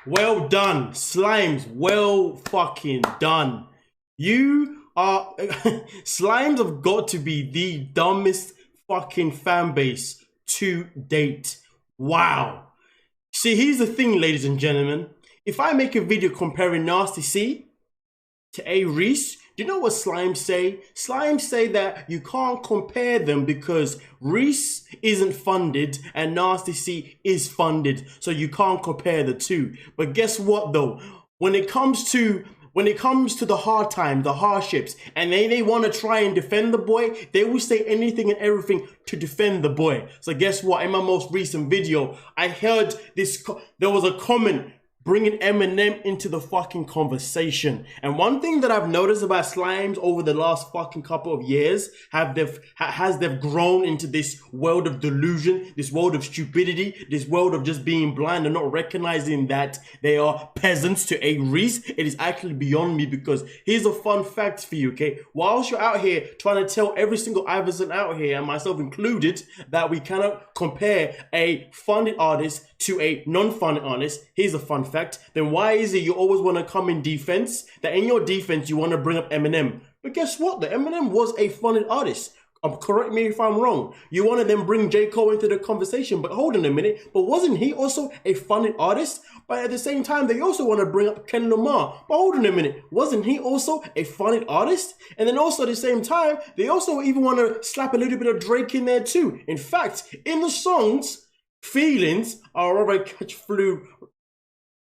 Well done, Slimes. Well fucking done. You are Slimes have got to be the dumbest fucking fan base to date. Wow. See, here's the thing, ladies and gentlemen. If I make a video comparing Nasty C to A-reece, do you know what Slimes say? Slimes say that you can't compare them because Reese isn't funded and Nasty C is funded, so you can't compare the two. But guess what though? When it comes to the hard time, the hardships, and they want to try and defend the boy, they will say anything and everything to defend the boy. So guess what? In my most recent video, I heard there was a comment bringing Eminem into the fucking conversation. And one thing that I've noticed about Slimes over the last fucking couple of years has they've grown into this world of delusion, this world of stupidity, this world of just being blind and not recognizing that they are peasants to A-reece. It is actually beyond me, because here's a fun fact for you, okay? Whilst you're out here trying to tell every single Iverson out here, and myself included, that we cannot compare a funded artist to a non-funded artist, here's a fun fact. Then why is it you always want to come in defense? That in your defense you want to bring up Eminem. But guess what? The Eminem was a funded artist. Correct me if I'm wrong. You want to then bring J. Cole into the conversation, but hold on a minute. But wasn't he also a funded artist? But at the same time, they also want to bring up Ken Lamar. But hold on a minute. Wasn't he also a funded artist? And then also at the same time, they also even want to slap a little bit of Drake in there too. In fact, in the songs, Feelings are already catch flu.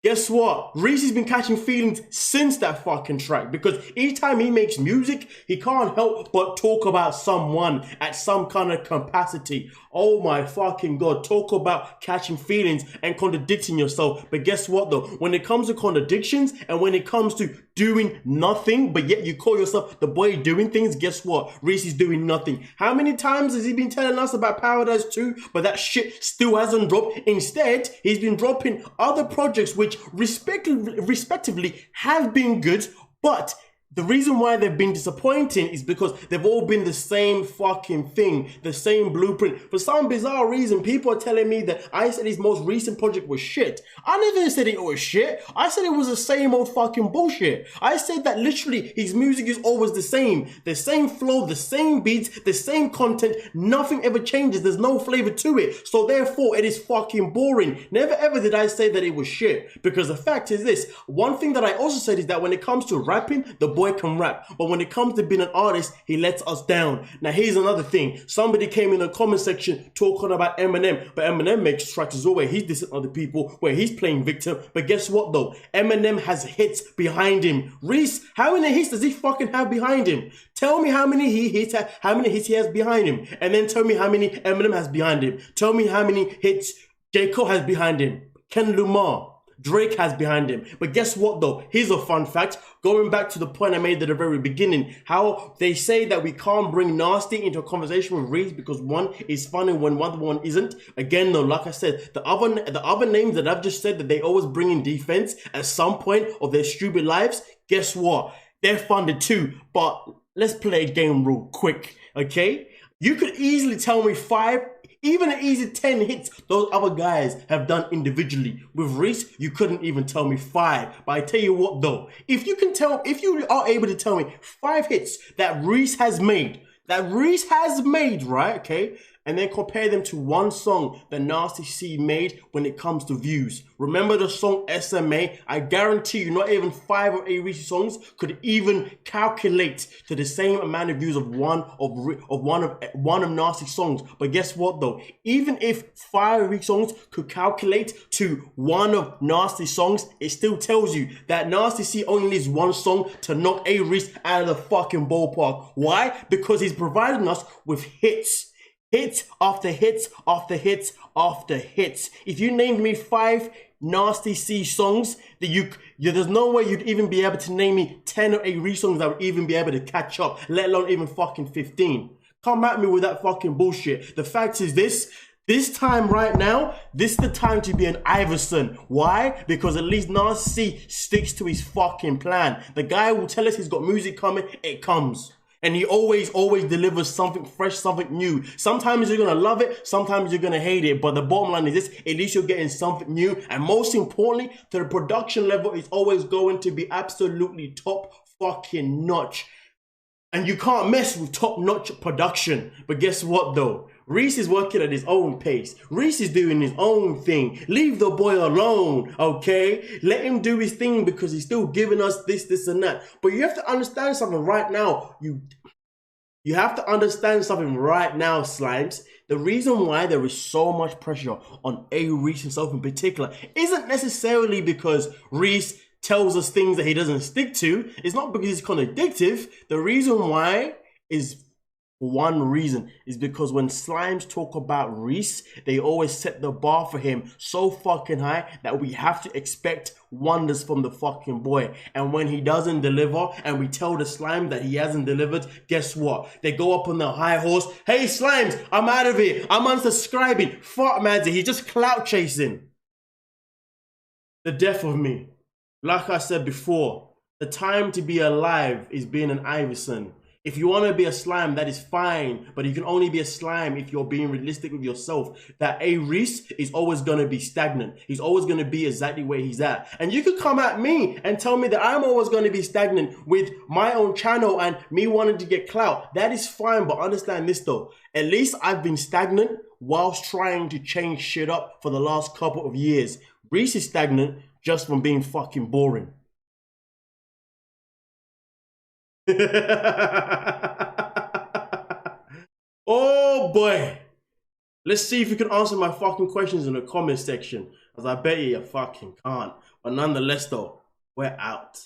Guess what? Reese has been catching feelings since that fucking track, because each time he makes music, he can't help but talk about someone at some kind of capacity. Oh my fucking God, talk about catching feelings and contradicting yourself. But guess what though? When it comes to contradictions and when it comes to doing nothing, but yet you call yourself the boy doing things, guess what? Reese is doing nothing. How many times has he been telling us about Paradise 2, but that shit still hasn't dropped? Instead, he's been dropping other projects which respectively have been good, but the reason why they've been disappointing is because they've all been the same fucking thing, the same blueprint. For some bizarre reason, people are telling me that I said his most recent project was shit. I never said it was shit. I said it was the same old fucking bullshit. I said that literally his music is always the same flow, the same beats, the same content. Nothing ever changes. There's no flavor to it. So therefore, it is fucking boring. Never ever did I say that it was shit, because the fact is this. One thing that I also said is that when it comes to rapping, the boy can rap, but when it comes to being an artist, he lets us down. Now here's another thing. Somebody came in the comment section talking about Eminem, but Eminem makes tracks as well where he's dissing other people, where he's playing victim. But guess what though? Eminem has hits behind him. Reese, how many hits does he fucking have behind him? Tell me how many hits he has behind him, and then tell me how many Eminem has behind him. Tell me how many hits J. Cole has behind him, Ken Lamar, Drake has behind him. But guess what though? Here's a fun fact. Going back to the point I made at the very beginning, how they say that we can't bring Nasty into a conversation with Reese because one is funny when one other one isn't. Again though, like I said, the other names that I've just said that they always bring in defense at some point of their stupid lives, guess what? They're funded too. But let's play a game real quick, okay? You could easily tell me 5, even an easy 10 hits those other guys have done individually. With Reese, you couldn't even tell me 5. But I tell you what though, if you are able to tell me 5 hits that Reese has made, right, okay, and then compare them to one song that Nasty C made when it comes to views. Remember the song SMA? I guarantee you not even 5 of A-reece songs could even calculate to the same amount of views of one of Nasty's songs. But guess what though? Even if 5 A-reece songs could calculate to one of Nasty's songs, it still tells you that Nasty C only needs one song to knock A-reece out of the fucking ballpark. Why? Because he's providing us with hits. Hits after hits after hits after hits. If you named me 5 Nasty C songs, that there's no way you'd even be able to name me 10 or 8 songs that would even be able to catch up, let alone even fucking 15. Come at me with that fucking bullshit. The fact is this time right now, this is the time to be an Iverson. Why? Because at least Nasty C sticks to his fucking plan. The guy will tell us he's got music coming, it comes. And he always delivers something fresh, something new. Sometimes you're gonna love it, sometimes you're gonna hate it. But the bottom line is this: at least you're getting something new. And most importantly, to the production level is always going to be absolutely top fucking notch. And you can't mess with top notch production. But guess what though? Reece is working at his own pace. Reece is doing his own thing. Leave the boy alone, okay? Let him do his thing because he's still giving us this, and that. But you have to understand something right now. You have to understand something right now, Slimes. The reason why there is so much pressure on A-reece himself in particular isn't necessarily because Reece tells us things that he doesn't stick to. It's not because he's contradictive. The reason why is one reason is because when Slimes talk about Reece, they always set the bar for him so fucking high that we have to expect wonders from the fucking boy. And when he doesn't deliver and we tell the Slime that he hasn't delivered, guess what? They go up on the high horse. Hey Slimes, I'm out of here. I'm unsubscribing. Fuck Madzy, he's just clout chasing. The death of me. Like I said before, the time to be alive is being an Iverson. If you want to be a slime, that is fine, but you can only be a slime if you're being realistic with yourself. That A-reece is always going to be stagnant. He's always going to be exactly where he's at. And you could come at me and tell me that I'm always going to be stagnant with my own channel and me wanting to get clout. That is fine, but understand this though. At least I've been stagnant whilst trying to change shit up for the last couple of years. Reece is stagnant just from being fucking boring. Oh boy. Let's see if you can answer my fucking questions in the comment section. As I bet you fucking can't. But nonetheless though, we're out.